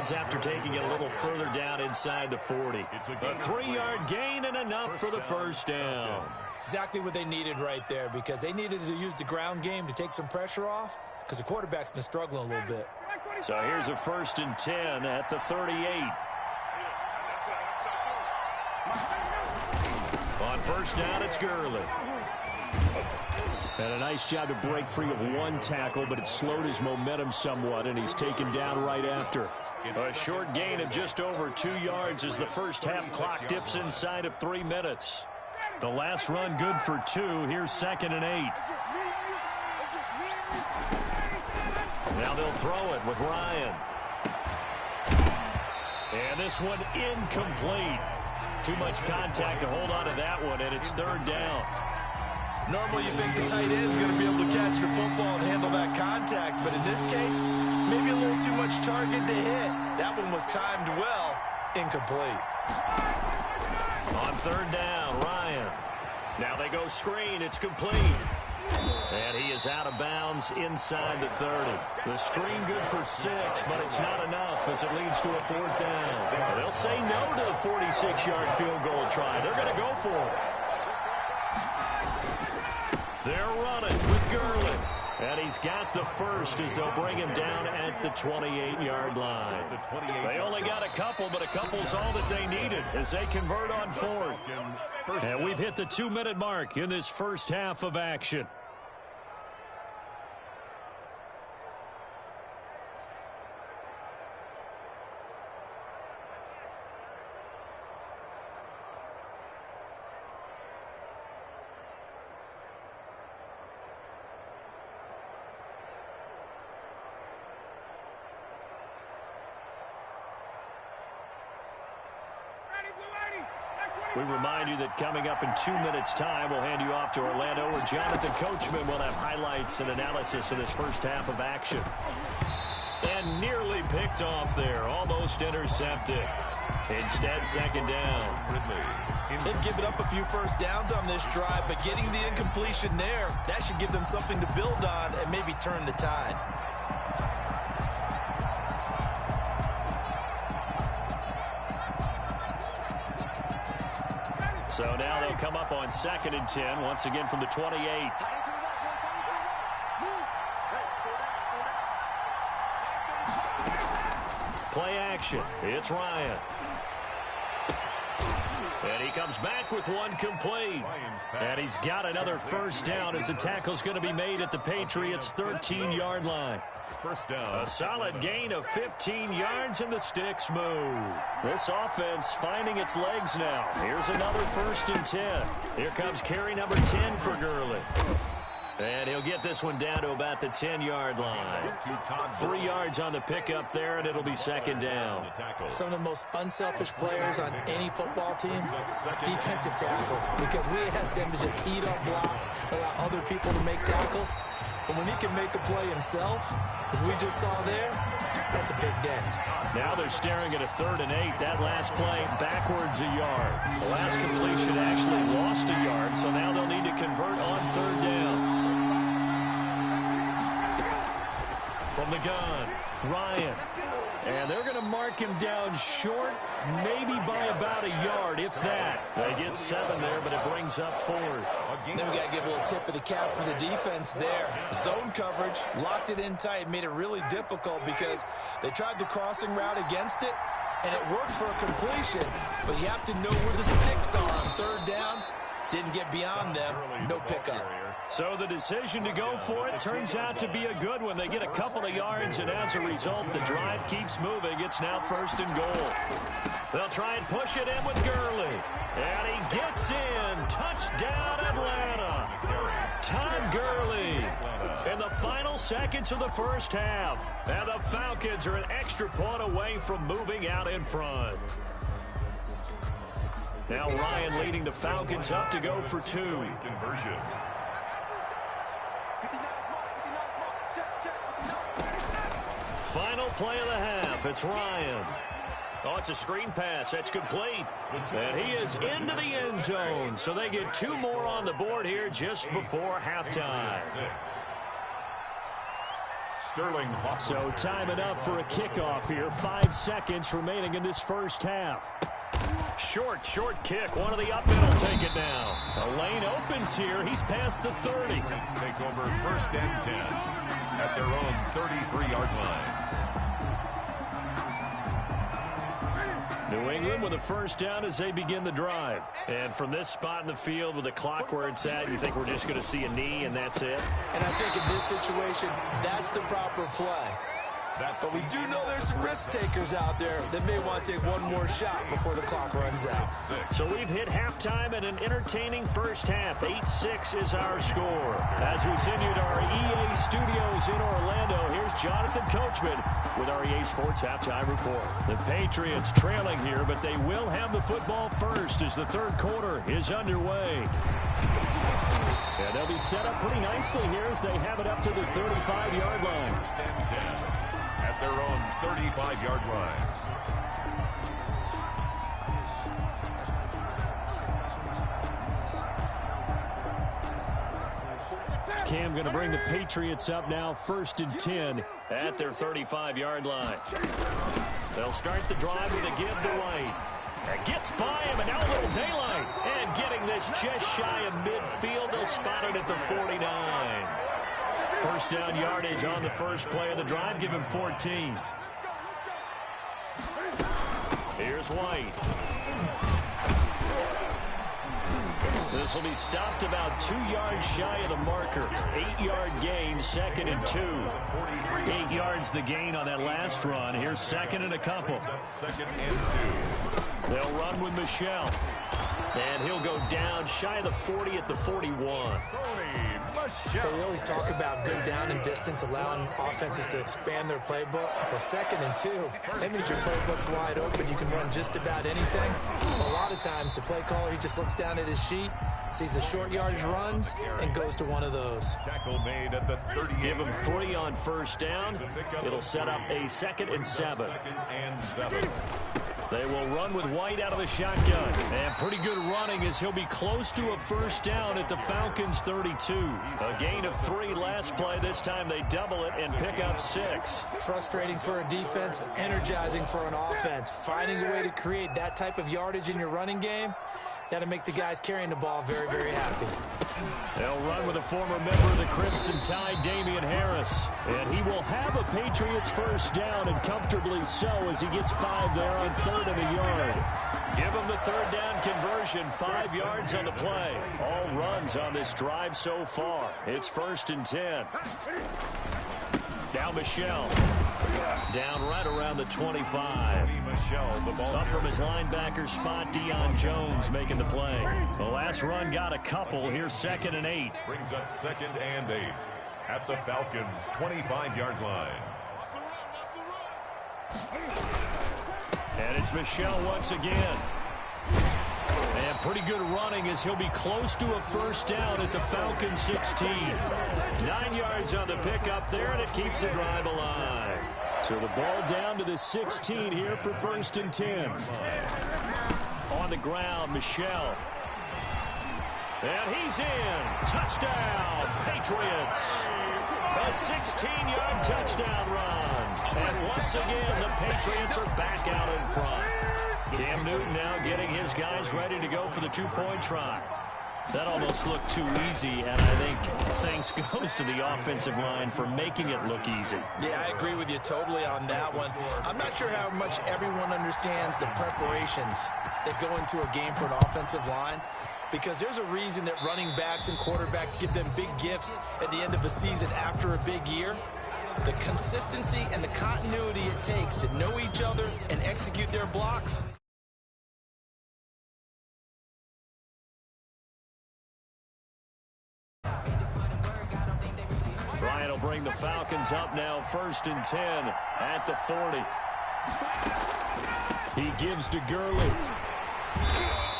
yards after taking it a little further down inside the 40. A 3-yard gain and enough for the first down. Exactly what they needed right there, because they needed to use the ground game to take some pressure off, because the quarterback's been struggling a little bit. So here's a 1st and 10 at the 38. On first down, it's Gurley. And a nice job to break free of one tackle, but it slowed his momentum somewhat, and he's taken down right after. A short gain of just over 2 yards as the first half clock dips inside of 3 minutes. The last run good for 2. Here's 2nd and 8. Now they'll throw it with Ryan. And this one incomplete. Too much contact to hold on to that one, and it's 3rd down. Normally you think the tight end's going to be able to catch the football and handle that contact, but in this case, maybe a little too much target to hit. That one was timed well, incomplete. On 3rd down, Ryan. Now they go screen, it's complete. And he is out of bounds inside the 30. The screen good for 6, but it's not enough as it leads to a 4th down. They'll say no to the 46-yard field goal try. They're going to go for it. They're running with Gurley. And he's got the first as they'll bring him down at the 28-yard line. They only got a couple, but a couple's all that they needed as they convert on 4th. And we've hit the 2-minute mark in this first half of action. We remind you that coming up in 2 minutes' time, we'll hand you off to Orlando, where Jonathan Coachman will have highlights and analysis of this first half of action. And nearly picked off there, almost intercepted. Instead, 2nd down. They've given up a few first downs on this drive, but getting the incompletion there, that should give them something to build on and maybe turn the tide. So now they'll come up on 2nd and 10, once again from the 28. Play action. It's Ryan. And he comes back with one complete. And he's got another first down as the tackle's going to be made at the Patriots' 13-yard line. First down. A solid gain of 15 yards, and the sticks move. This offense finding its legs now. Here's another 1st and 10. Here comes carry number 10 for Gurley. And he'll get this one down to about the 10-yard line. 3 yards on the pickup there, and it'll be 2nd down. Some of the most unselfish players on any football team, defensive tackles, because we ask them to just eat up blocks, allow other people to make tackles. But when he can make a play himself, as we just saw there, that's a big day. Now they're staring at a 3rd and 8. That last play backwards a yard. The last completion actually lost a yard, so now they'll need to convert on 3rd down. From the gun, Ryan. And they're going to mark him down short, maybe by about a yard, if that. They get 7 there, but it brings up 4th. Then we got to give a little tip of the cap for the defense there. Zone coverage, locked it in tight, made it really difficult because they tried the crossing route against it, and it worked for a completion. But you have to know where the sticks are on 3rd down. Didn't get beyond them, no pickup. So the decision to go for it turns out to be a good one. They get a couple of yards, and as a result, the drive keeps moving. It's now 1st and goal. They'll try and push it in with Gurley. And he gets in. Touchdown, Atlanta. Todd Gurley in the final seconds of the first half. And the Falcons are an extra point away from moving out in front. Now Ryan leading the Falcons up to go for 2. Conversion. Final play of the half. It's Ryan. Oh, it's a screen pass. That's complete. And he is into the end zone. So they get 2 more on the board here just before halftime. So time enough for a kickoff here. 5 seconds remaining in this first half. Short kick. One of the up middle take it down. A lane opens here. He's past the 30. Take over 1st and 10 at their own 33-yard line. New England with a first down as they begin the drive. And from this spot in the field with the clock where it's at, you think we're just going to see a knee and that's it? And I think in this situation, that's the proper play. But we do know there's some risk takers out there that may want to take one more shot before the clock runs out. So we've hit halftime and an entertaining first half. 8-6 is our score. As we send you to our EA studios in Orlando, here's Jonathan Coachman with our EA Sports Halftime Report. The Patriots trailing here, but they will have the football first as the third quarter is underway. And they'll be set up pretty nicely here as they have it up to the 35-yard line. At their own 35-yard line. Cam going to bring the Patriots up now, 1st and 10 at their 35-yard line. They'll start the drive with a give to White. It gets by him, and now a little daylight. And getting this just shy of midfield, they'll spot it at the 49. First down yardage on the first play of the drive. Give him 14. Here's White. This will be stopped about 2 yards shy of the marker. 8-yard gain, 2nd and 2. 8 yards the gain on that last run. Here's 2nd and a couple. 2nd and 2. They'll run with Michelle. And he'll go down shy of the 40 at the 41. But we always talk about good down and distance, allowing offenses to expand their playbook. Well, 2nd and 2, that means your playbook's wide open. You can run just about anything. A lot of times, the play caller, he just looks down at his sheet, sees the short yardage runs, and goes to one of those. Tackle made at the 30. Give him 3 on first down. It'll set up a 2nd and 7. 2nd and 7. They will run with White out of the shotgun. And pretty good running as he'll be close to a first down at the Falcons' 32. A gain of 3 last play. This time they double it and pick up 6. Frustrating for a defense, energizing for an offense. Finding a way to create that type of yardage in your running game, that'll make the guys carrying the ball very, very happy. They'll run with a former member of the Crimson Tide, Damian Harris. And he will have a Patriots first down, and comfortably so, as he gets 5 there on 3rd and a yard. Give him the 3rd down conversion, 5 yards on the play. All runs on this drive so far. It's 1st and 10. Now Michelle. Down right around the 25. Up from his linebacker spot, Deion Jones making the play. The last run got a couple. Here's 2nd and 8. Brings up 2nd and 8 at the Falcons' 25-yard line. And it's Michelle once again. And pretty good running as he'll be close to a first down at the Falcons' 16. 9 yards on the pickup there, and it keeps the drive alive. So the ball down to the 16 here for 1st and 10. On the ground, Michelle. And he's in. Touchdown, Patriots. A 16-yard touchdown run. And once again, the Patriots are back out in front. Cam Newton now getting his guys ready to go for the 2-point try. That almost looked too easy, and I think thanks goes to the offensive line for making it look easy. Yeah, I agree with you totally on that one. I'm not sure how much everyone understands the preparations that go into a game for an offensive line, because there's a reason that running backs and quarterbacks give them big gifts at the end of the season after a big year. The consistency and the continuity it takes to know each other and execute their blocks. Bryant will bring the Falcons up now, 1st and 10 at the 40. He gives to Gurley.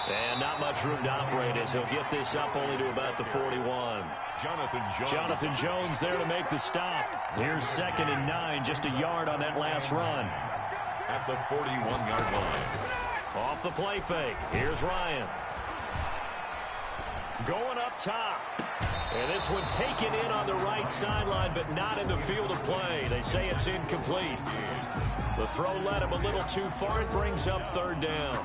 And not much room to operate as he'll get this up only to about the 41. Jonathan Jones there to make the stop. Here's 2nd and 9, just a yard on that last run. At the 41-yard line. Off the play fake. Here's Ryan. Going up top. And this one taken in on the right sideline, but not in the field of play. They say it's incomplete. The throw led him a little too far. It brings up third down.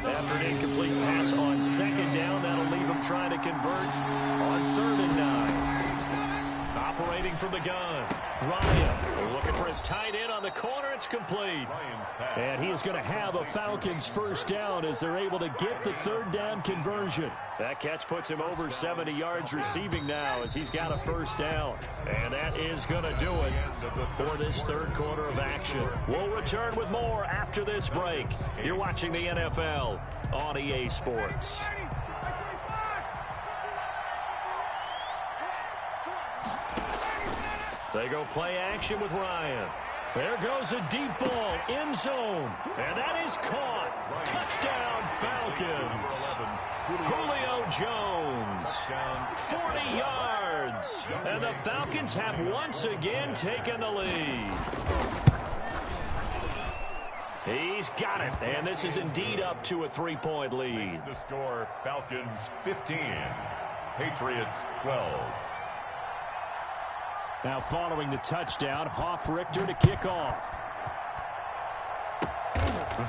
After an incomplete pass on second down, that'll leave him trying to convert on 3rd and 9. Operating from the gun, Ryan looking for his tight end on the corner. It's complete. And he is going to have a Falcons first down as they're able to get the 3rd down conversion. That catch puts him over 70 yards receiving now as he's got a first down. And that is going to do it for this 3rd quarter of action. We'll return with more after this break. You're watching the NFL on EA Sports. They go play action with Ryan. There goes a deep ball, end zone, and that is caught. Touchdown, Falcons. Julio Jones, 40 yards, and the Falcons have once again taken the lead. He's got it, and this is indeed up to a 3-point lead. The score, Falcons 15, Patriots 12. Now following the touchdown, Richter to kick off.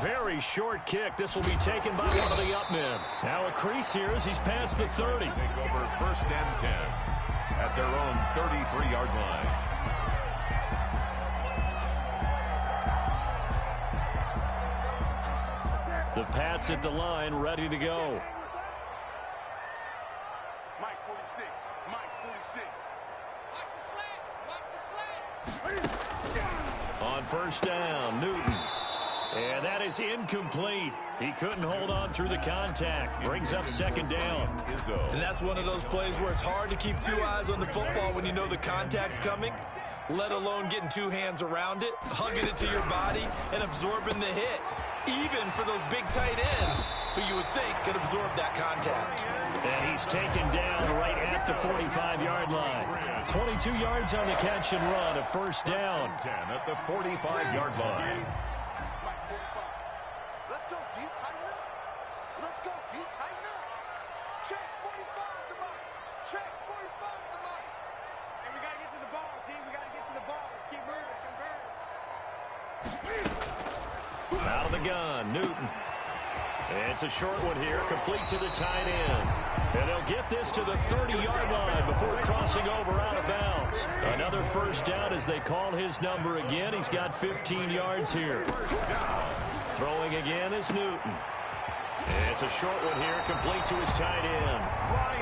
Very short kick. This will be taken by one of the up men. Now a crease here as he's past the 30. Take over 1st and 10 at their own 33-yard line. The Pats at the line, ready to go. Mike 46. Mike 46. On 1st down, Newton. And that is incomplete. He couldn't hold on through the contact. Brings up 2nd down. And that's one of those plays where it's hard to keep 2 eyes on the football when you know the contact's coming, let alone getting 2 hands around it, hugging it to your body, and absorbing the hit. Even for those big tight ends who you would think could absorb that contact. And he's taken down right at the 45-yard line. 22 yards on the catch and run, a 1st down. 10 at the 45-yard line. Let's go deep, tighten up. Let's go deep, tighten up. Check 45 to Mike. Check 45 to Mike. And we got to get to the ball, team. We got to get to the ball. Let's keep moving. Out of the gun, Newton. It's a short one here, complete to the tight end. And they'll get this to the 30-yard line before crossing over out of bounds. Another 1st down as they call his number again. He's got 15 yards here. Throwing again is Newton. It's a short one here, complete to his tight end.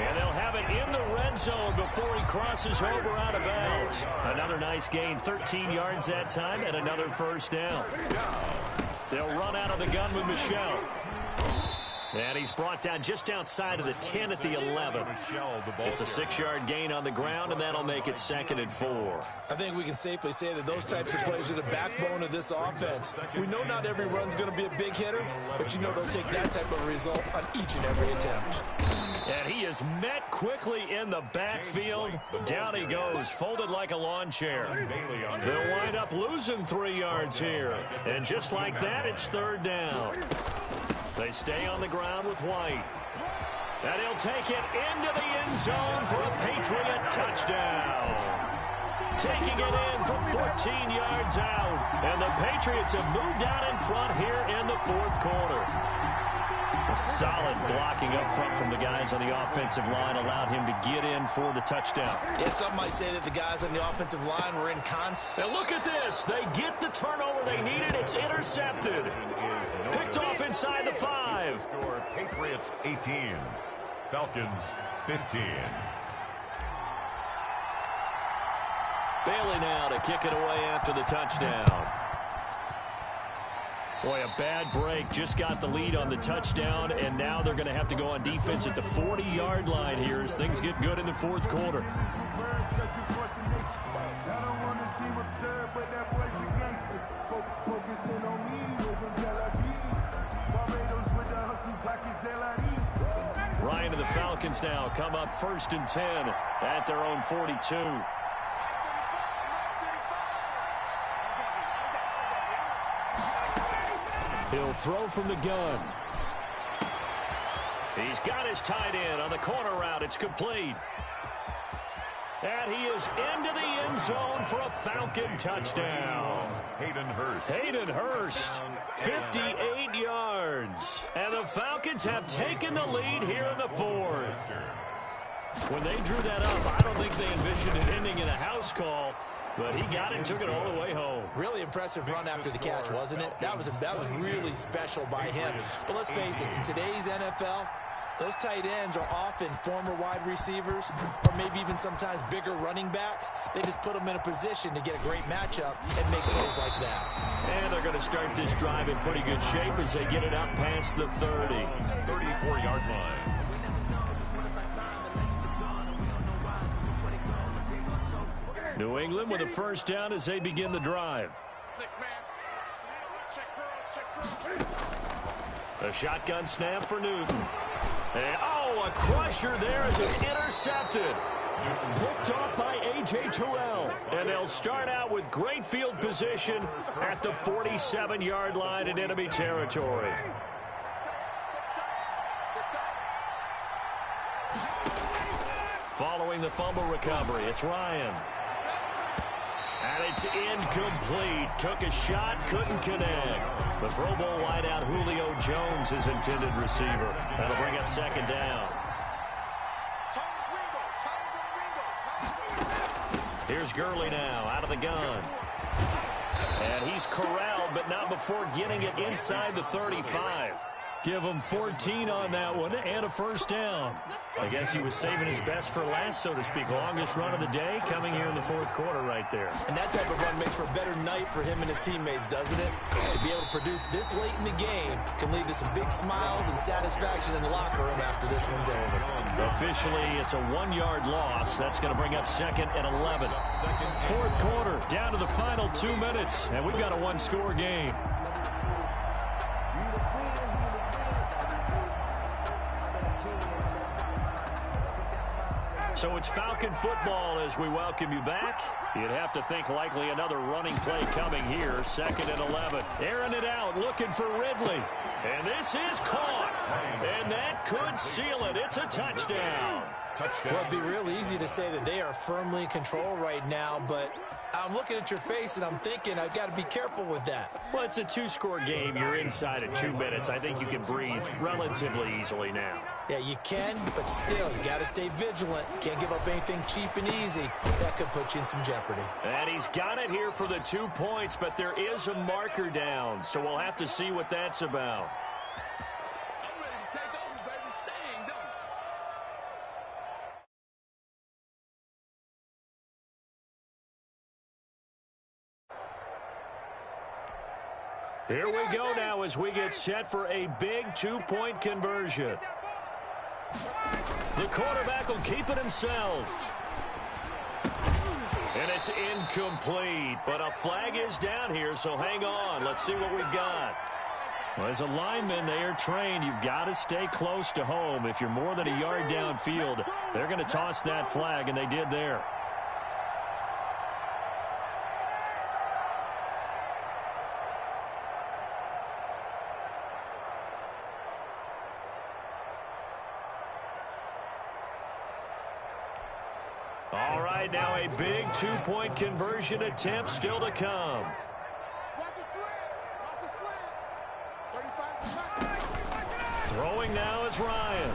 And they'll have it in the red zone before he crosses over out of bounds. Another nice gain, 13 yards that time, and another 1st down. They'll run out of the gun with Michel. And he's brought down just outside of the 10 at the 11. It's a 6-yard gain on the ground, and that'll make it 2nd and 4. I think we can safely say that those types of plays are the backbone of this offense. We know not every run's going to be a big hitter, but you know they'll take that type of result on each and every attempt. And he is met quickly in the backfield. Down he goes, folded like a lawn chair. They'll wind up losing 3 yards here. And just like that, it's 3rd down. They stay on the ground with White. And he'll take it into the end zone for a Patriot touchdown. Taking it in from 14 yards out. And the Patriots have moved out in front here in the 4th quarter. A solid blocking up front from the guys on the offensive line allowed him to get in for the touchdown. Yeah, some might say that the guys on the offensive line were in constant. Now look at this. They get the turnover they needed. It's intercepted. Picked off inside the 5. Score, Patriots 18, Falcons 15. Bailey now to kick it away after the touchdown. Boy, a bad break. Just got the lead on the touchdown, and now they're going to have to go on defense at the 40-yard line here as things get good in the 4th quarter. Ryan and the Falcons now come up 1st and 10 at their own 42. He'll throw from the gun. He's got his tight end on the corner route. It's complete. And he is into the end zone for a Falcon touchdown. Hayden Hurst, 58 yards. And the Falcons have taken the lead here in the fourth. When they drew that up, I don't think they envisioned it ending in a house call, but he got it and took it all the way home. Really impressive run after the catch, wasn't it? That was really special by him. But let's face it, in today's NFL, those tight ends are often former wide receivers or maybe even sometimes bigger running backs. They just put them in a position to get a great matchup and make plays like that. And they're going to start this drive in pretty good shape as they get it up past the 30. 34-yard line. New England with a first down as they begin the drive. A shotgun snap for Newton. And, a crusher there as it's intercepted. Picked off by A.J. Terrell. And they'll start out with great field position at the 47-yard line in enemy territory. Following the fumble recovery, it's Ryan. And it's incomplete. Took a shot, couldn't connect. The Pro Bowl wideout Julio Jones is intended receiver. That'll bring up second down. Here's Gurley now, out of the gun. And he's corralled, but not before getting it inside the 35. Give him 14 on that one and a first down. I guess he was saving his best for last, so to speak. Longest run of the day coming here in the fourth quarter right there. And that type of run makes for a better night for him and his teammates, doesn't it? To be able to produce this late in the game can lead to some big smiles and satisfaction in the locker room after this one's over. Officially, it's a 1-yard loss. That's going to bring up second and 11. Fourth quarter, down to the final 2 minutes, and we've got a one-score game. So it's Falcon football as we welcome you back. You'd have to think likely another running play coming here. Second and 11. Airing it out, looking for Ridley. And this is caught. And that could seal it. It's a touchdown. Well, it'd be real easy to say that they are firmly in control right now, but I'm looking at your face and I'm thinking I've got to be careful with that. Well, it's a 2-score game. You're inside of 2 minutes. I think you can breathe relatively easily now. Yeah, you can, but still, you got to stay vigilant. Can't give up anything cheap and easy. That could put you in some jeopardy. And he's got it here for the 2 points, but there is a marker down, so we'll have to see what that's about. Here we go now as we get set for a big 2-point conversion. The quarterback will keep it himself. And it's incomplete, but a flag is down here, so hang on. Let's see what we've got. Well, as a lineman, they are trained. You've got to stay close to home. If you're more than a yard downfield, they're going to toss that flag, and they did there. All right, now a big 2-point conversion attempt still to come. Throwing now is Ryan.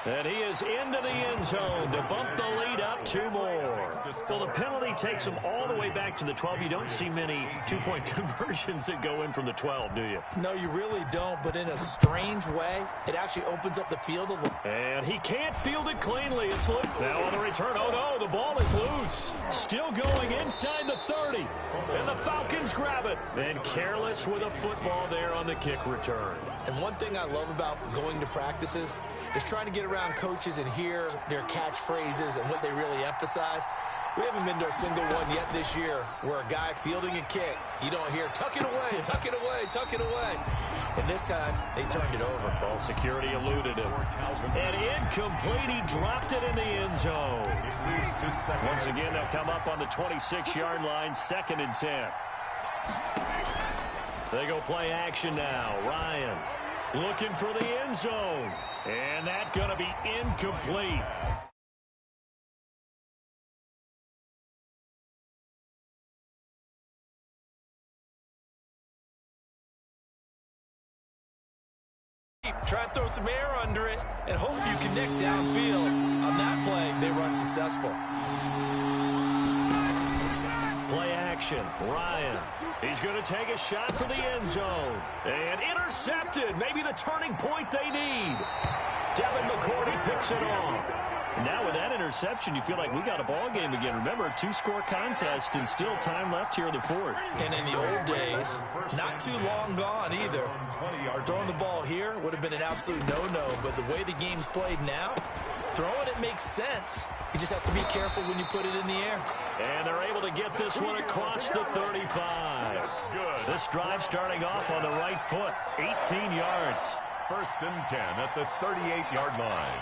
And he is into the end zone to bump the lead up 2 more. Well, the penalty takes him all the way back to the 12. You don't see many 2-point conversions that go in from the 12, do you? No, you really don't, but in a strange way, it actually opens up the field a little. And he can't field it cleanly. It's loose. Now on the return, oh no, the ball is loose. Still going inside the 30. And the Falcons grab it. And careless with a football there on the kick return. And one thing I love about going to practices is trying to get around coaches and hear their catchphrases and what they really emphasize. We haven't been to a single one yet this year where a guy fielding a kick, you don't hear, tuck it away, tuck it away, tuck it away. And this time, they turned it over. Ball security eluded him. And incomplete, he dropped it in the end zone. Once again, they'll come up on the 26-yard line, 2nd and 10. They go play action now. Ryan looking for the end zone. And that's going to be incomplete. Try and throw some air under it and hope you connect downfield. On that play, they were unsuccessful. Play action. Ryan. He's going to take a shot for the end zone. And intercepted. Maybe the turning point they need. Devin McCourty picks it off. Now with that interception, you feel like we got a ball game again. Remember, 2-score contest and still time left here in the fourth. And in the old days, not too long gone either. Throwing the ball here would have been an absolute no-no, but the way the game's played now, throwing it makes sense. You just have to be careful when you put it in the air. And they're able to get this one across the 35. This drive starting off on the right foot, 18 yards. 1st and 10 at the 38-yard line.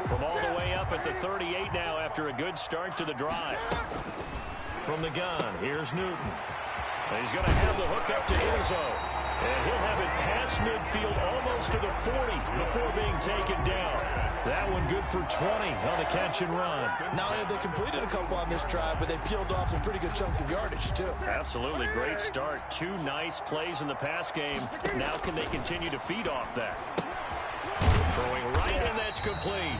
From all the way up at the 38 now after a good start to the drive. From the gun, here's Newton. And he's going to have the hook up to Izzo. And he'll have it past midfield almost to the 40 before being taken down. That one good for 20 on the catch and run. Not only have they completed a couple on this drive, but they peeled off some pretty good chunks of yardage, too. Absolutely. Great start. 2 nice plays in the pass game. Now can they continue to feed off that? Throwing right, and that's complete.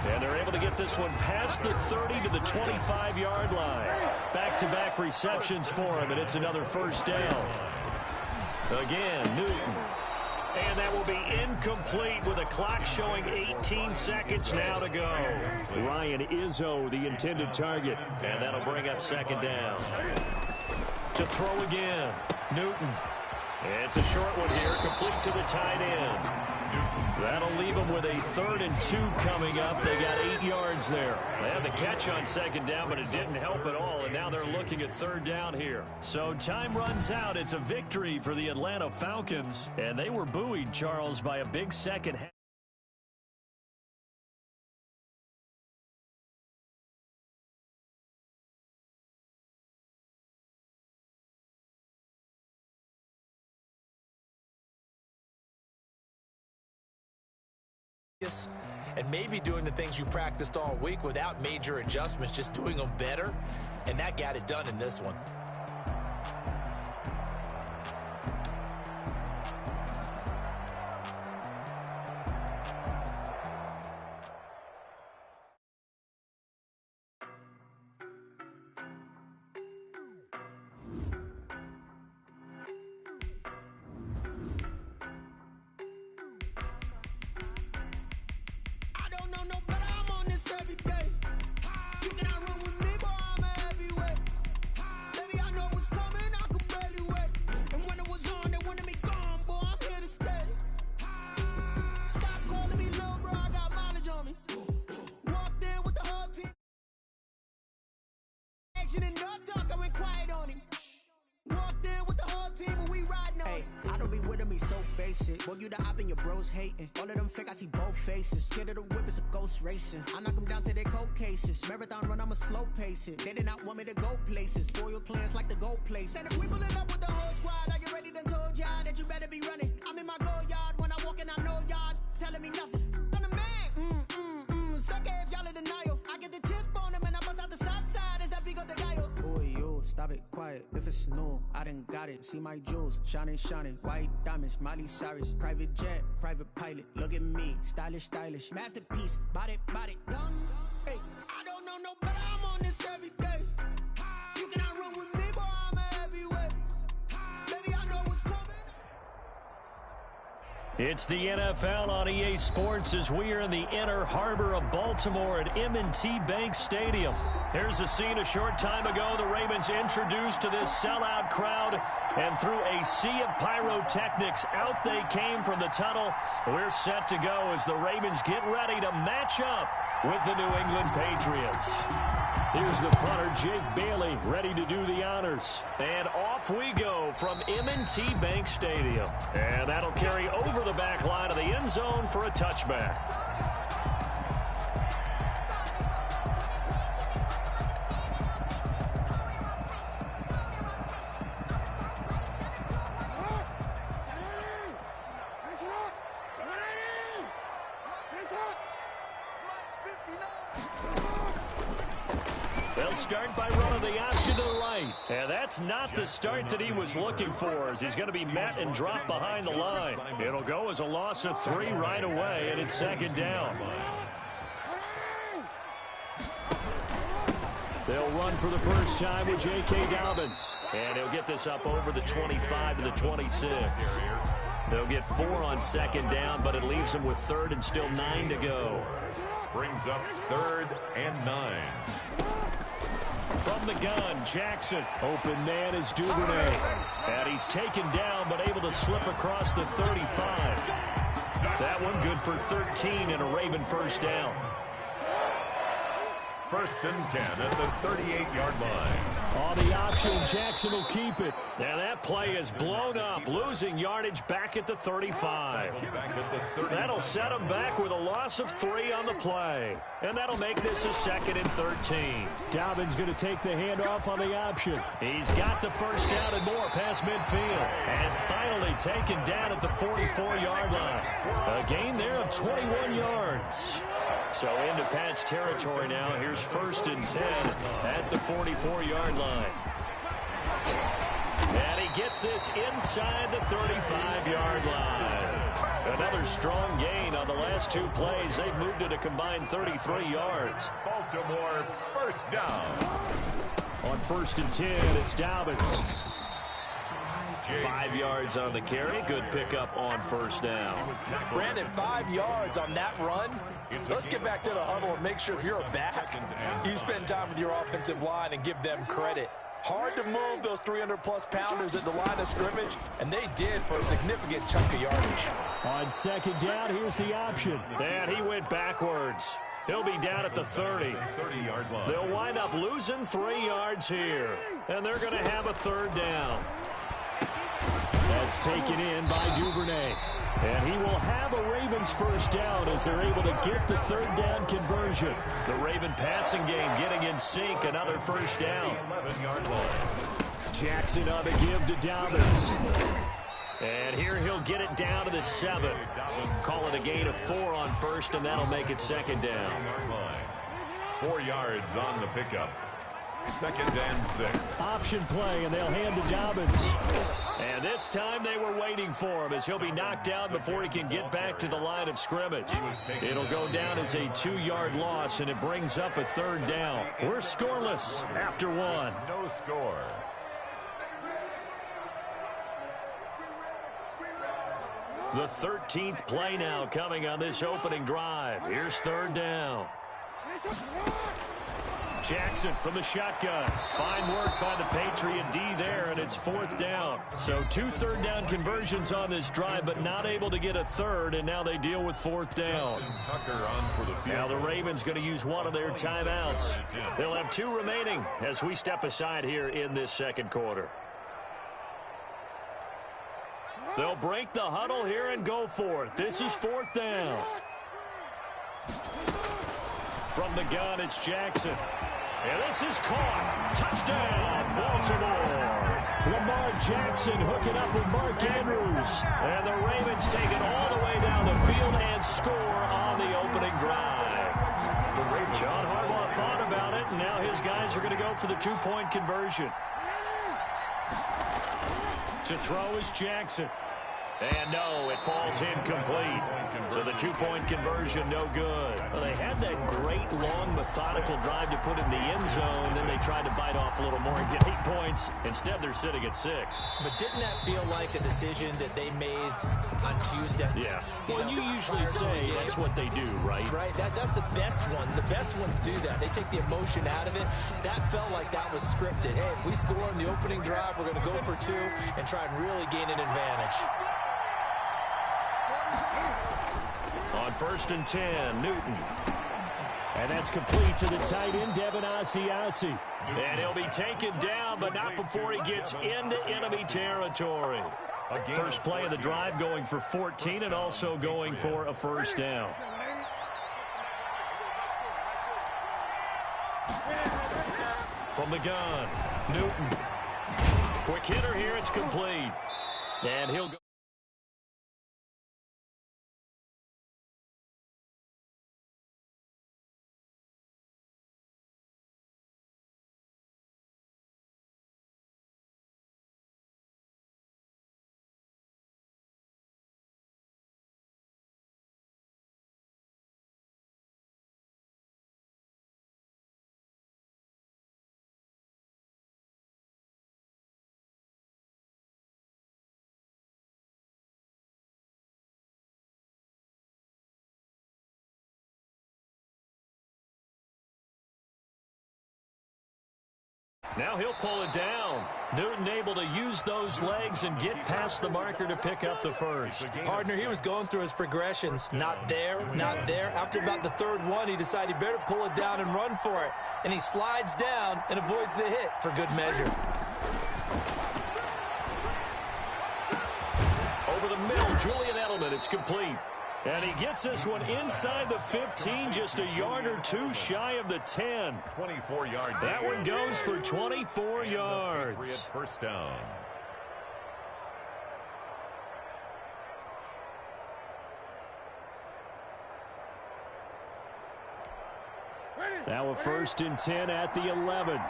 And they're able to get this one past the 30 to the 25-yard line. Back-to-back receptions for him, and it's another first down. Again, Newton. And that will be incomplete with a clock showing 18 seconds now to go. Ryan Izzo, the intended target. And that'll bring up second down. To throw again, Newton. It's a short one here, complete to the tight end. That'll leave them with a 3rd and 2 coming up. They got 8 yards there. They had the catch on second down, but it didn't help at all, and now they're looking at 3rd down here. So time runs out. It's a victory for the Atlanta Falcons, and they were buoyed, Charles, by a big second half. And maybe doing the things you practiced all week without major adjustments, just doing them better, and that got it done in this one. Boy, you the op and your bros hating. All of them fake, I see both faces. Scared of the whip, it's a ghost racing. I knock them down to their cold cases. Marathon run, I'ma slow pace it. They did not want me to go places. Foil plans like the go place. And if we pulling up with the whole squad, are you ready? Done told y'all that you better be running. I'm in my go yard when I walk in, I know y'all telling me nothing. I'm the man. Suck it if y'all in denial. I get the chip on them and I bust out the south side. It's that Vigo de Gallo. Boy, yo, stop it, quiet. If it's new, I done got it. See my jewels, shining, shining. White diamonds, Miley Cyrus. Private jet, private pilot. Look at me, stylish, stylish. Masterpiece, body, done. Hey, I don't know no better. I'm on this every day. You cannot run with me, boy. I'm a heavyweight. Baby, I know what's coming. It's the NFL on EA Sports as we are in the inner harbor of Baltimore at M&T Bank Stadium. Here's a scene a short time ago. The Ravens introduced to this sellout crowd, and through a sea of pyrotechnics, out they came from the tunnel. We're set to go as the Ravens get ready to match up with the New England Patriots. Here's the punter, Jake Bailey, ready to do the honors. And off we go from M&T Bank Stadium. And that'll carry over the back line of the end zone for a touchback. They'll start by running the option to the right. And that's not the start that he was looking for, as he's going to be met and dropped behind the line. It'll go as a loss of 3 right away, and it's second down. They'll run for the first time with J.K. Dobbins. And he'll get this up over the 25 to the 26. They'll get 4 on second down, but it leaves them with third and still 9 to go. Brings up 3rd and 9. From the gun, Jackson. Open man is Duvernay. And he's taken down, but able to slip across the 35. That one good for 13 and a Raven first down. 1st and 10 at the 38-yard line. On the option, Jackson will keep it. And that play is blown up, losing yardage back at the 35. That'll set him back with a loss of 3 on the play. And that'll make this a 2nd and 13. Dobbins going to take the handoff on the option. He's got the first down and more past midfield. And finally taken down at the 44-yard line. A gain there of 21 yards. So into Pat's territory now. Here's 1st and 10 at the 44-yard line. And he gets this inside the 35-yard line. Another strong gain on the last 2 plays. They've moved it a combined 33 yards. Baltimore first down. On 1st and 10, it's Dobbins. 5 yards on the carry. Good pickup on first down. Brandon, 5 yards on that run. Let's get back to the huddle and make sure you're back. You spend time with your offensive line and give them credit. Hard to move those 300-plus pounders at the line of scrimmage, and they did for a significant chunk of yardage. On second down, here's the option. And he went backwards. He'll be down at the 30. 30-yard line. They'll wind up losing 3 yards here, and they're going to have a 3rd down. That's taken in by Duvernay. And he will have a Ravens first down as they're able to get the 3rd down conversion. The Raven passing game getting in sync. Another first down. 11-yard line. Jackson on the give to Dobbins. And here he'll get it down to the 7. Call it a gain of 4 on first, and that'll make it 2nd down. 4 yards on the pickup. 2nd and 6. Option play, and they'll hand to Dobbins. And this time they were waiting for him as he'll be knocked down before he can get back to the line of scrimmage. It'll go down as a 2-yard loss, and it brings up a 3rd down. We're scoreless after 1. No score. The 13th play now coming on this opening drive. Here's 3rd down. Jackson from the shotgun. Fine work by the Patriot D there, and it's 4th down. So 2 3rd down conversions on this drive, but not able to get a 3rd, and now they deal with 4th down. Tucker on for the field. Now the Ravens going to use one of their timeouts. They'll have 2 remaining as we step aside here in this 2nd quarter. They'll break the huddle here and go for it. This is 4th down. From the gun, it's Jackson. And this is caught. Touchdown, Baltimore. Lamar Jackson hooking up with Mark Andrews. And the Ravens take it all the way down the field and score on the opening drive. John Harbaugh thought about it, and now his guys are going to go for the 2-point conversion. To throw is Jackson. And no, it falls incomplete. So the 2-point conversion, no good. Well, they had that great, long, methodical drive to put in the end zone. Then they tried to bite off a little more and get 8 points. Instead, they're sitting at 6. But didn't that feel like a decision that they made on Tuesday? Yeah. Well, you usually say that's what they do, right? Right. That's the best one. The best ones do that. They take the emotion out of it. That felt like that was scripted. Hey, if we score in the opening drive, we're going to go for 2 and try and really gain an advantage. On 1st and 10, Newton. And that's complete to the tight end, Devin Asiasi. And he'll be taken down, but not before he gets into enemy territory. First play of the drive going for 14 and also going for a first down. From the gun, Newton. Quick hitter here, it's complete. And he'll go. Now he'll pull it down. Newton able to use those legs and get past the marker to pick up the first. Partner, he was going through his progressions. Not there, not there. After about the third one, he decided he better pull it down and run for it. And he slides down and avoids the hit for good measure. Over the middle, Julian Edelman. It's complete. And he gets this one inside the 15, just a yard or two shy of the 10. 24-yard. That one goes for 24 yards. Patriot first down. Now a 1st and 10 at the 11.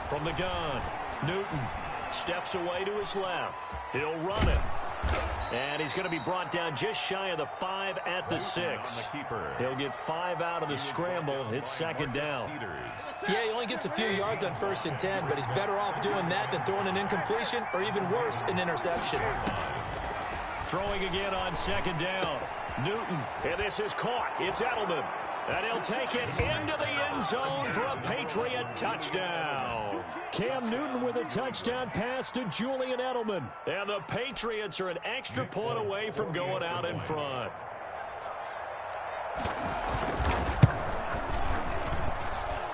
From the gun, Newton steps away to his left. He'll run it. And he's going to be brought down just shy of the 5 at the 6. He'll get 5 out of the scramble. It's 2nd down. Yeah, he only gets a few yards on 1st and 10, but he's better off doing that than throwing an incompletion or even worse, an interception. Throwing again on 2nd down. Newton, and this is caught. It's Edelman. And he'll take it into the end zone for a Patriot touchdown. Cam Newton with a touchdown pass to Julian Edelman. And the Patriots are an extra point away from going out in front.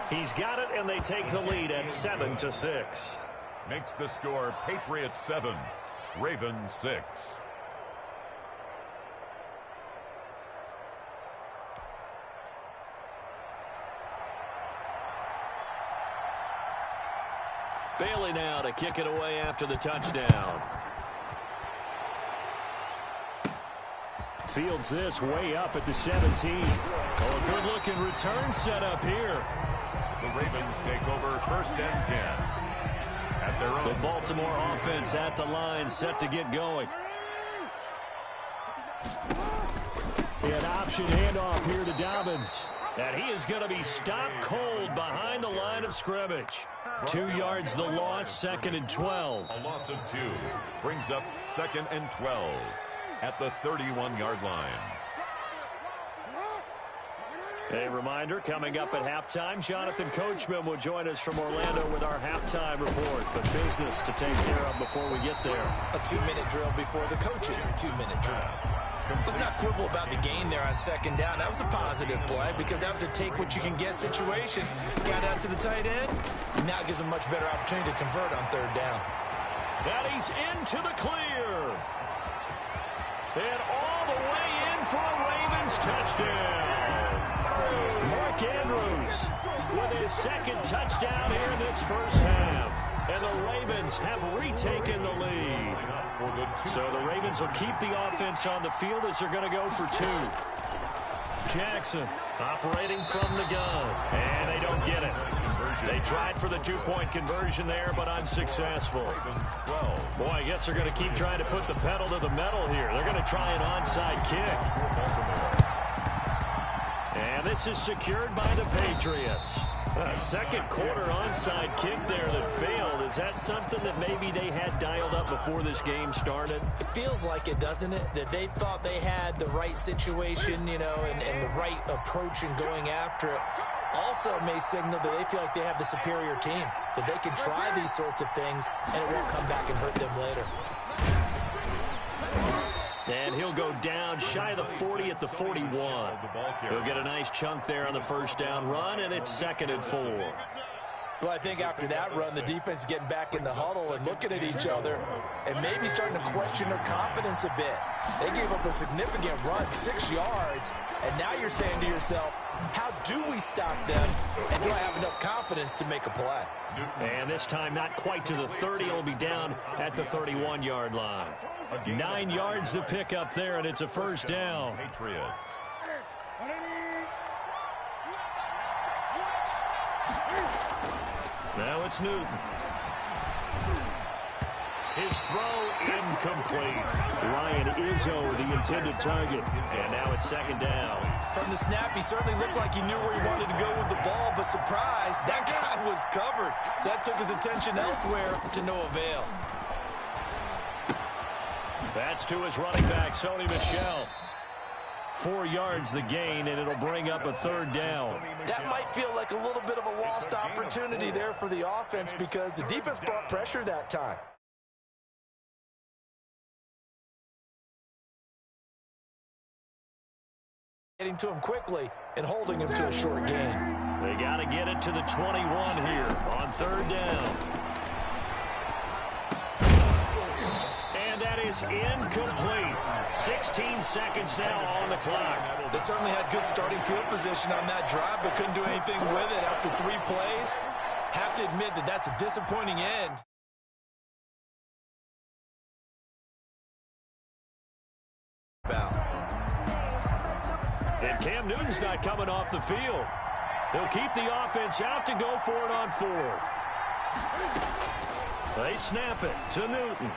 He's got it, and they take the lead at 7-6. Makes the score Patriots 7, Ravens 6. Bailey now to kick it away after the touchdown. Fields this way up at the 17. Oh, a good-looking return set up here. The Ravens take over 1st and 10. At their own. The Baltimore offense at the line, set to get going. An option handoff here to Dobbins. And he is going to be stopped cold behind the line of scrimmage. 2 yards the loss, 2nd and 12. A loss of 2 brings up 2nd and 12 at the 31-yard line. A reminder, coming up at halftime, Jonathan Coachman will join us from Orlando with our halftime report. But business to take care of before we get there. A 2-minute drill before the coach's 2-minute drill. Let's not quibble about the gain there on 2nd down. That was a positive play because that was a take-what-you-can-get situation. Got out to the tight end. Now gives him a much better opportunity to convert on 3rd down. That he's into the clear. And all the way in for a Ravens touchdown. Mark Andrews with his 2nd touchdown here in this 1st half. And the Ravens have retaken the lead. So the Ravens will keep the offense on the field as they're going to go for 2. Jackson operating from the gun. And they don't get it. They tried for the 2-point conversion there, but unsuccessful. Boy, I guess they're going to keep trying to put the pedal to the metal here. They're going to try an onside kick. And this is secured by the Patriots. A 2nd quarter onside kick there that failed. Is that something that maybe they had dialed up before this game started? It feels like it, doesn't it? That they thought they had the right situation, you know, and the right approach in going after it. Also may signal that they feel like they have the superior team, that they can try these sorts of things and it won't come back and hurt them later. And he'll go down shy of the 40 at the 41. He'll get a nice chunk there on the 1st down run, and it's 2nd and 4. Well, I think after that run, the defense is getting back in the huddle and looking at each other and maybe starting to question their confidence a bit. They gave up a significant run, 6 yards, and now you're saying to yourself, how do we stop them, and do I have enough confidence to make a play? And this time not quite to the 30. It'll be down at the 31-yard line. 9 yards to pick up there, and it's a 1st down. Patriots. Now it's Newton. His throw incomplete. Ryan Izzo, the intended target. And now it's 2nd down. From the snap, he certainly looked like he knew where he wanted to go with the ball, but surprise, that guy was covered. So that took his attention elsewhere to no avail. That's to his running back, Sony Michel. 4 yards the gain, and it'll bring up a 3rd down. That might feel like a little bit of a lost opportunity there for the offense because the defense brought pressure that time. Getting to him quickly and holding him to a short gain. They got to get it to the 21 here on 3rd down. And that is incomplete. 16 seconds now on the clock. They certainly had good starting field position on that drive, but couldn't do anything with it after 3 plays. Have to admit that that's a disappointing end. And Cam Newton's not coming off the field. They'll keep the offense out to go for it on 4th. They snap it to Newton.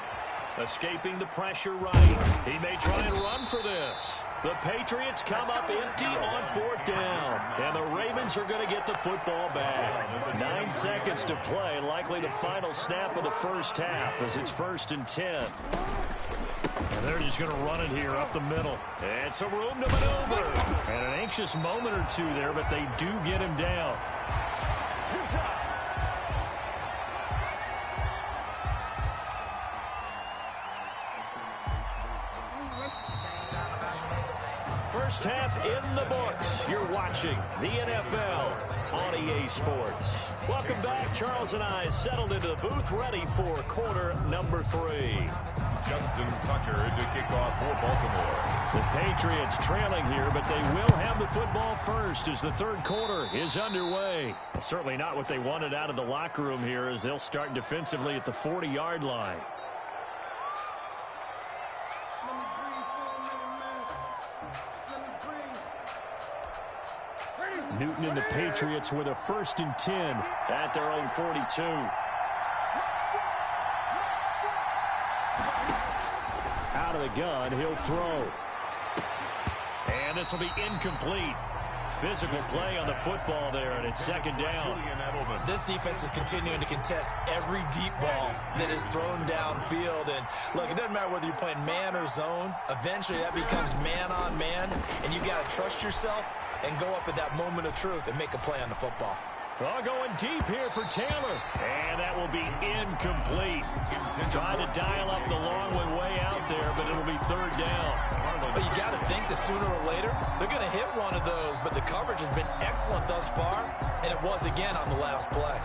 Escaping the pressure right. He may try and run for this. The Patriots come up empty on 4th down. And the Ravens are going to get the football back. 9 seconds to play. Likely the final snap of the first half as it's 1st and 10. And they're just going to run it here up the middle. And some room to maneuver. And an anxious moment or two there, but they do get him down. First half in the books. You're watching the NFL on EA Sports. Welcome back. Charles and I settled into the booth, ready for quarter number 3. Justin Tucker to kick off for Baltimore. The Patriots trailing here, but they will have the football first as the 3rd quarter is underway. Well, certainly not what they wanted out of the locker room here as they'll start defensively at the 40-yard line. Newton and the Patriots with a 1st and 10 at their own 42. Out of the gun, he'll throw. And this will be incomplete. Physical play on the football there, and it's 2nd down. This defense is continuing to contest every deep ball that is thrown downfield. And look, it doesn't matter whether you're playing man or zone. Eventually, that becomes man on man, and you got to trust yourself and go up at that moment of truth and make a play on the football. Well, going deep here for Taylor. And that will be incomplete. Trying to dial up the long one way out there, but it'll be 3rd down. But you got to think that sooner or later, they're going to hit one of those. But the coverage has been excellent thus far, and it was again on the last play.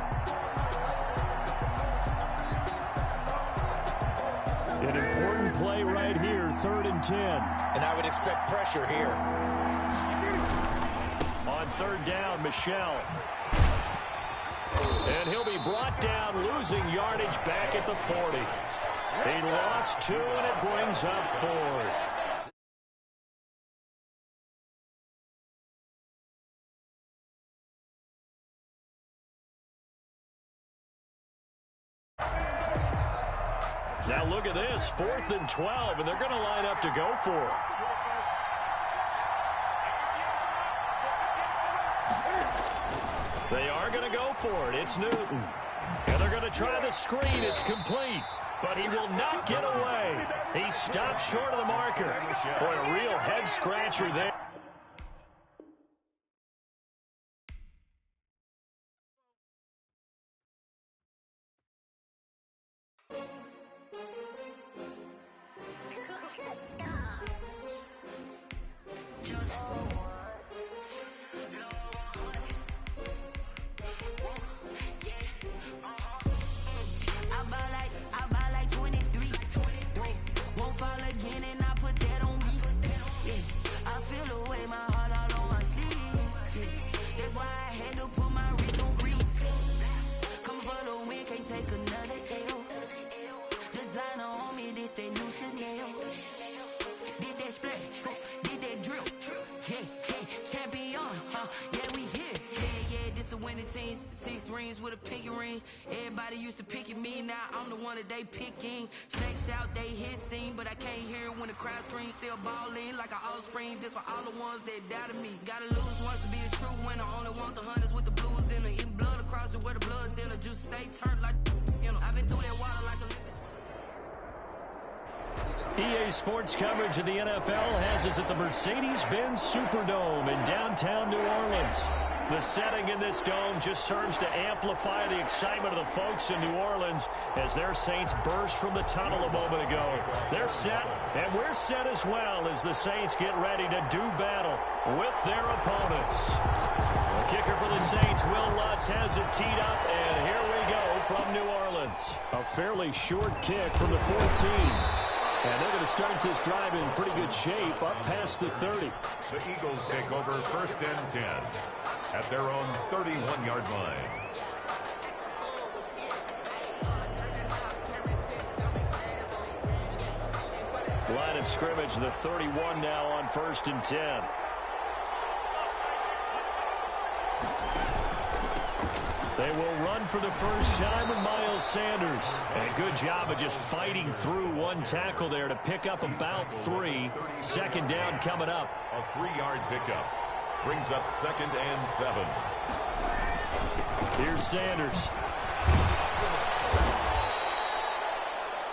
An important play right here, 3rd and 10. And I would expect pressure here. On 3rd down, Michelle. And he'll be brought down, losing yardage back at the 40. He lost 2, and it brings up 4th. Now look at this, 4th and 12, and they're going to line up to go for it. They are going to go for it. It's Newton. And they're going to try the screen. It's complete. But he will not get away. He stopped short of the marker. Boy, a real head-scratcher there. With a pinky ring, everybody used to pick at me. Now I'm the one that they picking. Snakes out, they hissing, but I can't hear when the crowd screams. Still balling like an offspring. This for all the ones that doubted me. Gotta lose once to be a true winner. Only want the hunters with the blues in it. Eating blood across it where the blood thinner. Juice stay turned like, you know. I've been through that water like a liquid. EA Sports coverage of the NFL has us at the Mercedes-Benz Superdome in downtown New Orleans. The setting in this dome just serves to amplify the excitement of the folks in New Orleans as their Saints burst from the tunnel a moment ago. They're set, and we're set as well as the Saints get ready to do battle with their opponents. The kicker for the Saints, Will Lutz, has it teed up, and here we go from New Orleans. A fairly short kick from the 14. And they're going to start this drive in pretty good shape up past the 30. The Eagles take over 1st and 10 at their own 31-yard line. Line of scrimmage, the 31 now on 1st and 10. They will run for the first time with Miles Sanders. And a good job of just fighting through one tackle there to pick up about 3. 2nd down coming up. A 3-yard pickup brings up 2nd and 7. Here's Sanders.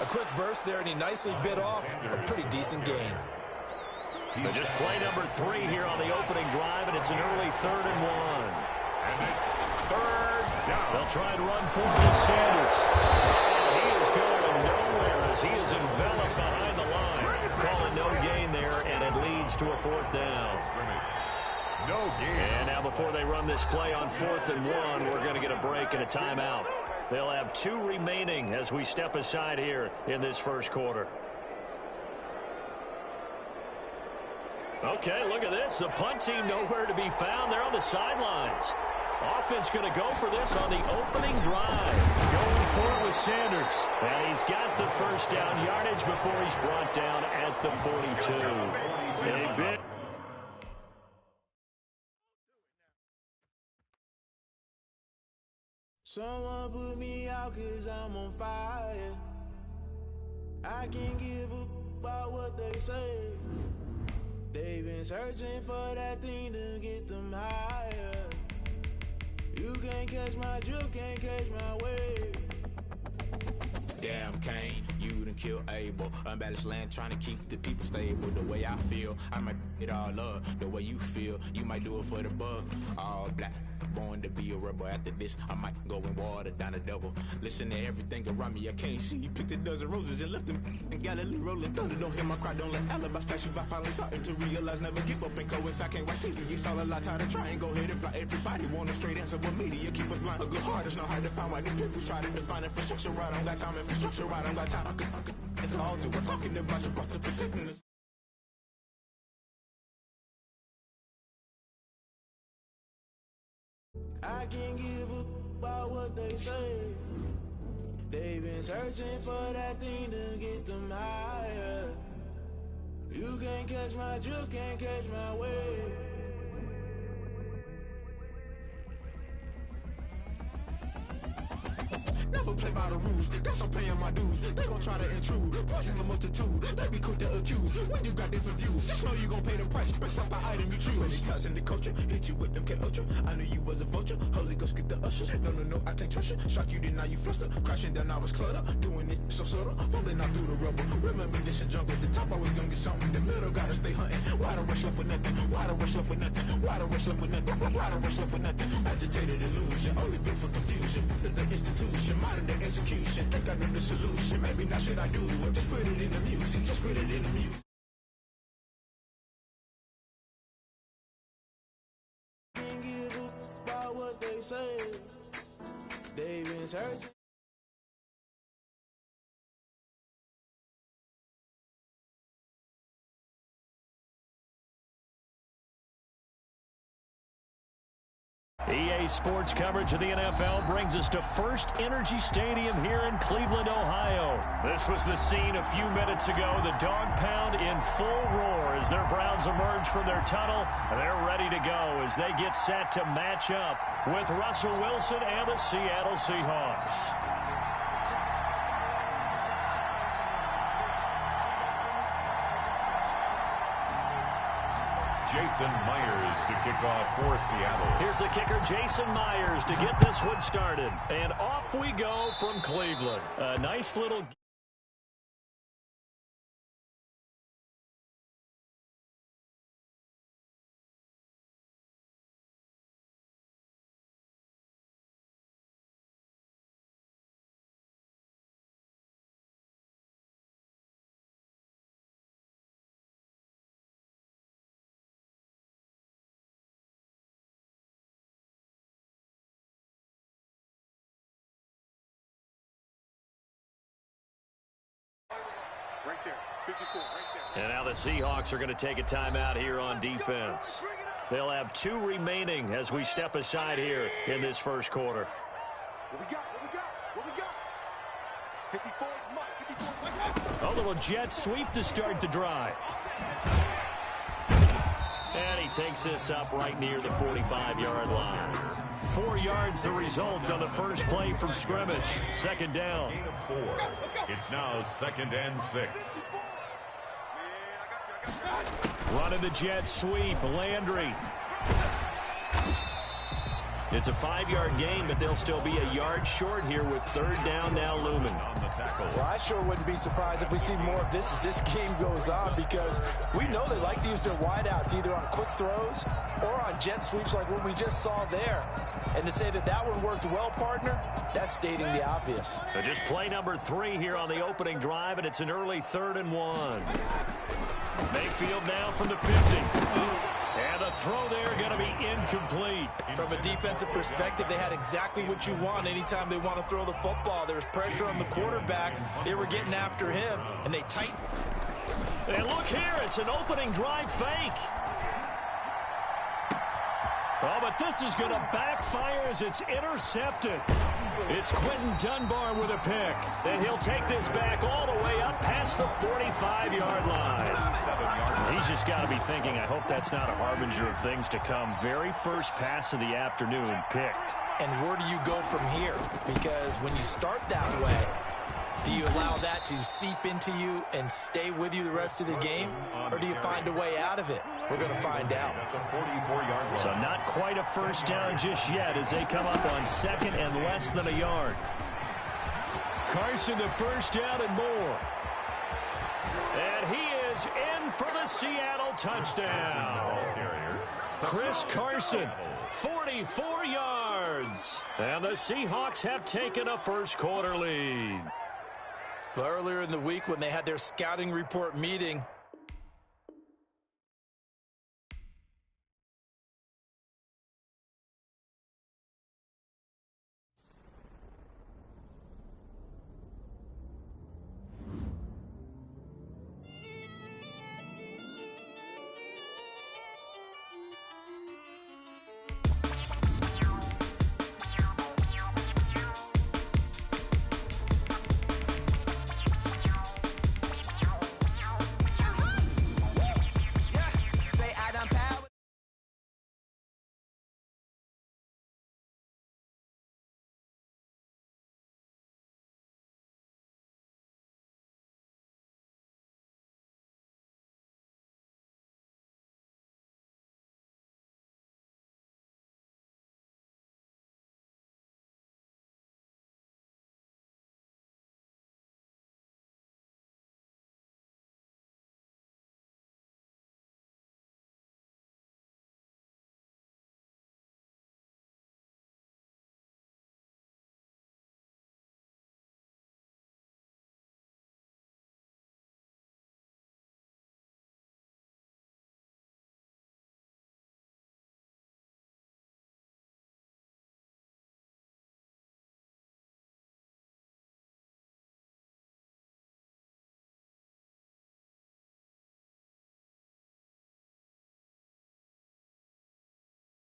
A quick burst there, and he nicely bit off a pretty decent gain. But just play number 3 here on the opening drive, and it's an early 3rd and 1. And it's 3rd down. They'll try and run for it with Sanders. And he is going nowhere as he is enveloped behind the line. Calling no gain there, and it leads to a 4th down. No gain. And now before they run this play on 4th and 1, we're going to get a break and a timeout. They'll have 2 remaining as we step aside here in this first quarter. Okay, look at this. The punt team nowhere to be found. They're on the sidelines. Offense going to go for this on the opening drive. Going for it with Sanders. And he's got the 1st down yardage before he's brought down at the 42. A bit. Someone put me out 'cause I'm on fire. I can't give up about what they say. They've been searching for that thing to get them higher. You can't catch my drift, can't catch my wave. Damn, Kane, you done killed Abel. Unbalanced land, trying to keep the people stable. The way I feel, I might it all up. The way you feel, you might do it for the buck. All black, born to be a rebel. After this, I might go and water down the devil. Listen to everything around me, I can't see. Picked a dozen roses and left them in Galilee rolling thunder. Don't hear my cry, don't let alibis flash. If I finally starting to realize, never give up and coincide. Can't watch TV, it's all a lot. Tired of trying, go ahead and fly. Everybody want a straight answer with media. Keep us blind. A good heart is not hard to find. Why these people try to define infrastructure right? I don't got time. Infrastructure right, I don't got time. I could it's all to. We're talking about you, brought to protecting us. I can't give up about what they say. They've been searching for that thing to get them higher. You can't catch my drift, can't catch my wave. Never play by the rules, guess I'm paying my dues. They gon' try to intrude, poison the multitude. They be quick to accuse, when you got different views. Just know you gon' pay the price, based off the item you choose. Many times in the culture, hit you with them MK Ultra. I knew you was a vulture, Holy Ghost get the ushers. No, I can't trust you. Shock you, then now you fluster. Crashing down, I was cluttered. Doing this so subtle, falling out through the rubble. Remember this in jungle, the top I was gonna get something. The middle gotta stay hunting. Why the rush left for nothing? Why the rush left for nothing? Why the rush left for nothing? Why the rush left for nothing? Agitated illusion, only been for confusion. The institution, modern day execution. Think I know the solution. Maybe not should I do it? Just put it in the music. Just put it in the music. Can't give up about what they say. They've been searching. EA Sports coverage of the NFL brings us to First Energy Stadium here in Cleveland, Ohio. This was the scene a few minutes ago. The dog pound in full roar as their Browns emerge from their tunnel. They're ready to go as they get set to match up with Russell Wilson and the Seattle Seahawks. Jason Myers to kick off for Seattle. Here's the kicker, Jason Myers, to get this one started. And off we go from Cleveland. A nice little... Right there. 54, right there. And now the Seahawks are going to take a timeout here on defense. They'll have 2 remaining as we step aside here in this first quarter. What we got? What we got? What we got? 54 is Mike. 54 is Mike. A little jet sweep to start the drive. And he takes this up right near the 45-yard line. 4 yards the result on the first play from scrimmage. Second down. Gain of 4. It's now 2nd and 6. Running the jet sweep. Landry. It's a 5-yard gain, but they'll still be a yard short here with 3rd down now looming. On the tackle. Well, I sure wouldn't be surprised if we see more of this as this game goes on, because we know they like to use their wideouts either on quick throws or on jet sweeps like what we just saw there. And to say that that one worked well, partner, that's stating the obvious. Just play number 3 here on the opening drive, and it's an early 3rd and 1. Mayfield now from the 50. And the throw there going to be incomplete. From a defensive perspective, they had exactly what you want anytime they want to throw the football. There was pressure on the quarterback. They were getting after him, and they tightened. And look here, it's an opening drive fake. Oh, but this is going to backfire as it's intercepted. It's Quentin Dunbar with a pick. And he'll take this back all the way up past the 45-yard line. He's just got to be thinking, I hope that's not a harbinger of things to come. Very first pass of the afternoon picked. And where do you go from here? Because when you start that way, do you allow that to seep into you and stay with you the rest of the game? Or do you find a way out of it? We're going to find out. So not quite a first down just yet as they come up on 2nd and less than a yard. Carson the first down and more. And he is in for the Seattle touchdown. Chris Carson, 44 yards. And the Seahawks have taken a first quarter lead. Well, earlier in the week when they had their scouting report meeting,